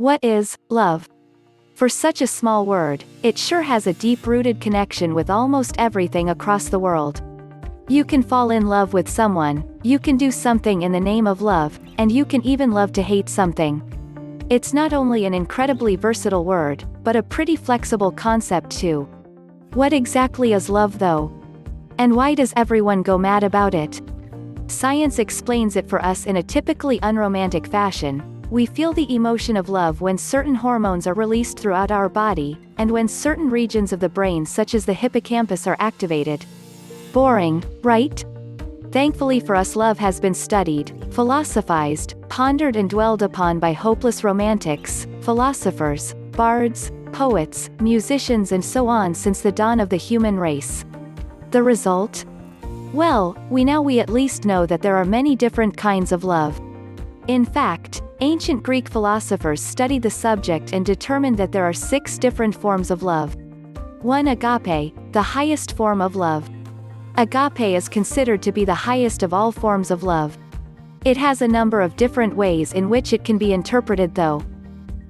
What is love? For such a small word, it sure has a deep-rooted connection with almost everything across the world. You can fall in love with someone, you can do something in the name of love, and you can even love to hate something. It's not only an incredibly versatile word, but a pretty flexible concept too. What exactly is love though? And why does everyone go mad about it? Science explains it for us in a typically unromantic fashion. We feel the emotion of love when certain hormones are released throughout our body, and when certain regions of the brain such as the hippocampus are activated. Boring, right? Thankfully for us, love has been studied, philosophized, pondered and dwelled upon by hopeless romantics, philosophers, bards, poets, musicians and so on since the dawn of the human race. The result? Well, we at least know that there are many different kinds of love. In fact, ancient Greek philosophers studied the subject and determined that there are 6 different forms of love. 1. Agape, the highest form of love. Agape is considered to be the highest of all forms of love. It has a number of different ways in which it can be interpreted though.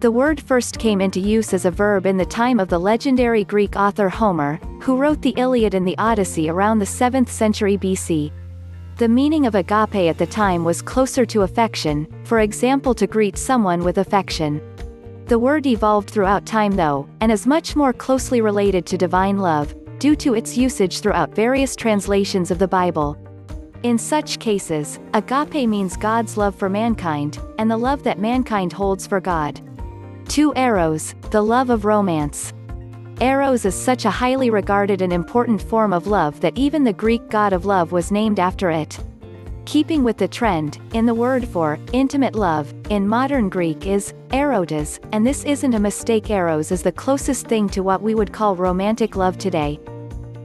The word first came into use as a verb in the time of the legendary Greek author Homer, who wrote the Iliad and the Odyssey around the 7th century BC. The meaning of agape at the time was closer to affection, for example to greet someone with affection. The word evolved throughout time though, and is much more closely related to divine love, due to its usage throughout various translations of the Bible. In such cases, agape means God's love for mankind, and the love that mankind holds for God. 2. Eros, the love of romance. Eros is such a highly regarded and important form of love that even the Greek god of love was named after it. Keeping with the trend, in the word for intimate love, in modern Greek is erotas, and this isn't a mistake. Eros is the closest thing to what we would call romantic love today.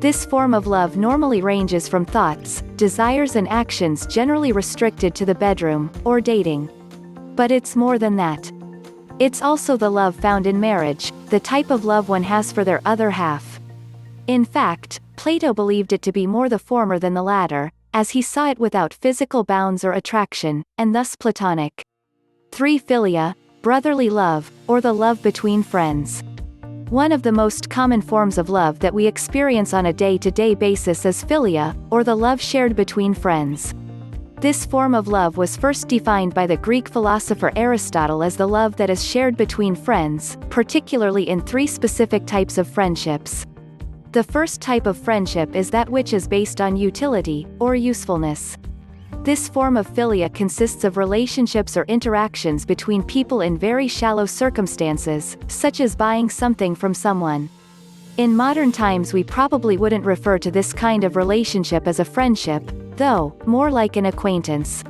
This form of love normally ranges from thoughts, desires and actions generally restricted to the bedroom, or dating. But it's more than that. It's also the love found in marriage, the type of love one has for their other half. In fact, Plato believed it to be more the former than the latter, as he saw it without physical bounds or attraction, and thus platonic. 3. Philia, brotherly love, or the love between friends. One of the most common forms of love that we experience on a day-to-day basis is philia, or the love shared between friends. This form of love was first defined by the Greek philosopher Aristotle as the love that is shared between friends, particularly in 3 specific types of friendships. The first type of friendship is that which is based on utility, or usefulness. This form of philia consists of relationships or interactions between people in very shallow circumstances, such as buying something from someone. In modern times we probably wouldn't refer to this kind of relationship as a friendship, though, more like an acquaintance.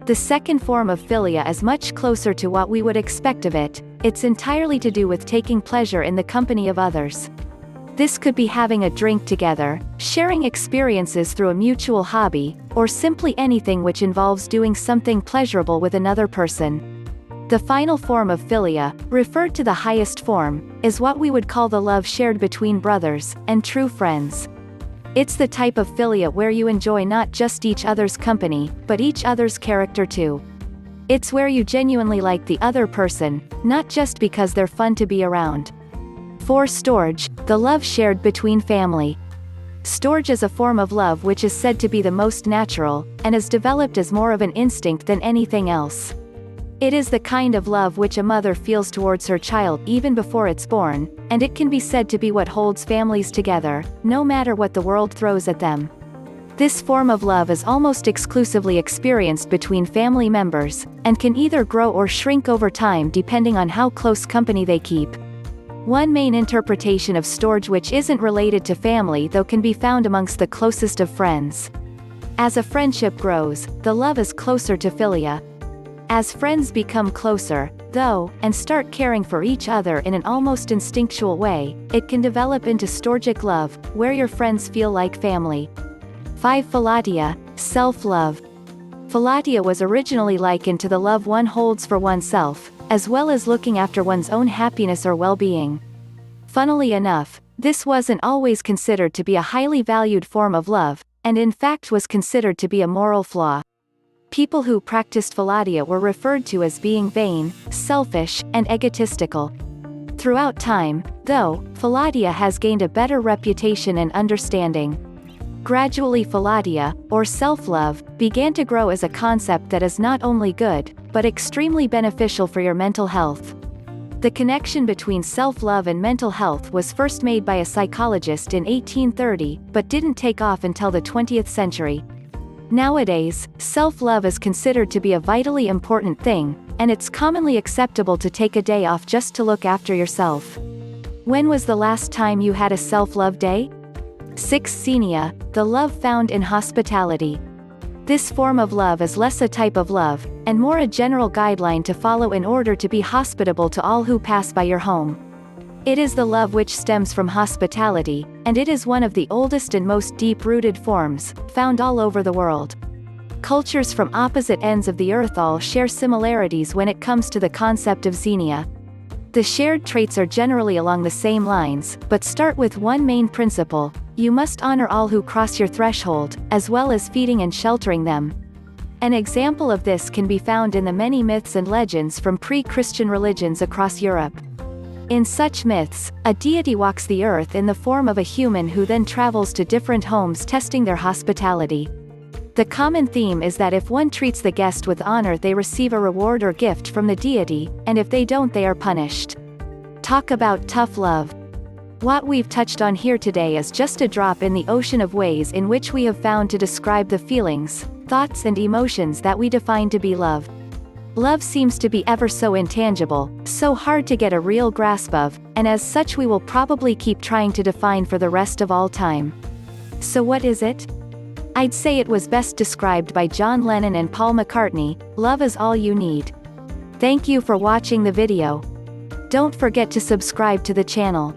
The second form of philia is much closer to what we would expect of it. It's entirely to do with taking pleasure in the company of others. This could be having a drink together, sharing experiences through a mutual hobby, or simply anything which involves doing something pleasurable with another person. The final form of philia, referred to the highest form, is what we would call the love shared between brothers and true friends. It's the type of philia where you enjoy not just each other's company, but each other's character too. It's where you genuinely like the other person, not just because they're fun to be around. 4. Storge, the love shared between family. Storge is a form of love which is said to be the most natural, and is developed as more of an instinct than anything else. It is the kind of love which a mother feels towards her child even before it's born, and it can be said to be what holds families together, no matter what the world throws at them. This form of love is almost exclusively experienced between family members, and can either grow or shrink over time depending on how close company they keep. One main interpretation of storge which isn't related to family though can be found amongst the closest of friends. As a friendship grows, the love is closer to philia. As friends become closer, though, and start caring for each other in an almost instinctual way, it can develop into storgic love, where your friends feel like family. 5. Philatia, self-love. Philatia was originally likened to the love one holds for oneself, as well as looking after one's own happiness or well-being. Funnily enough, this wasn't always considered to be a highly valued form of love, and in fact was considered to be a moral flaw. People who practiced Philatia were referred to as being vain, selfish, and egotistical. Throughout time, though, Philatia has gained a better reputation and understanding. Gradually Philatia, or self-love, began to grow as a concept that is not only good, but extremely beneficial for your mental health. The connection between self-love and mental health was first made by a psychologist in 1830, but didn't take off until the 20th century. Nowadays, self-love is considered to be a vitally important thing, and it's commonly acceptable to take a day off just to look after yourself. When was the last time you had a self-love day? 6. Xenia, the love found in hospitality. This form of love is less a type of love, and more a general guideline to follow in order to be hospitable to all who pass by your home. It is the love which stems from hospitality, and it is one of the oldest and most deep-rooted forms, found all over the world. Cultures from opposite ends of the earth all share similarities when it comes to the concept of xenia. The shared traits are generally along the same lines, but start with one main principle: you must honor all who cross your threshold, as well as feeding and sheltering them. An example of this can be found in the many myths and legends from pre-Christian religions across Europe. In such myths, a deity walks the earth in the form of a human who then travels to different homes testing their hospitality. The common theme is that if one treats the guest with honor, they receive a reward or gift from the deity, and if they don't, they are punished. Talk about tough love. What we've touched on here today is just a drop in the ocean of ways in which we have found to describe the feelings, thoughts and emotions that we define to be love. Love seems to be ever so intangible, so hard to get a real grasp of, and as such we will probably keep trying to define for the rest of all time. So what is it? I'd say it was best described by John Lennon and Paul McCartney: love is all you need. Thank you for watching the video. Don't forget to subscribe to the channel.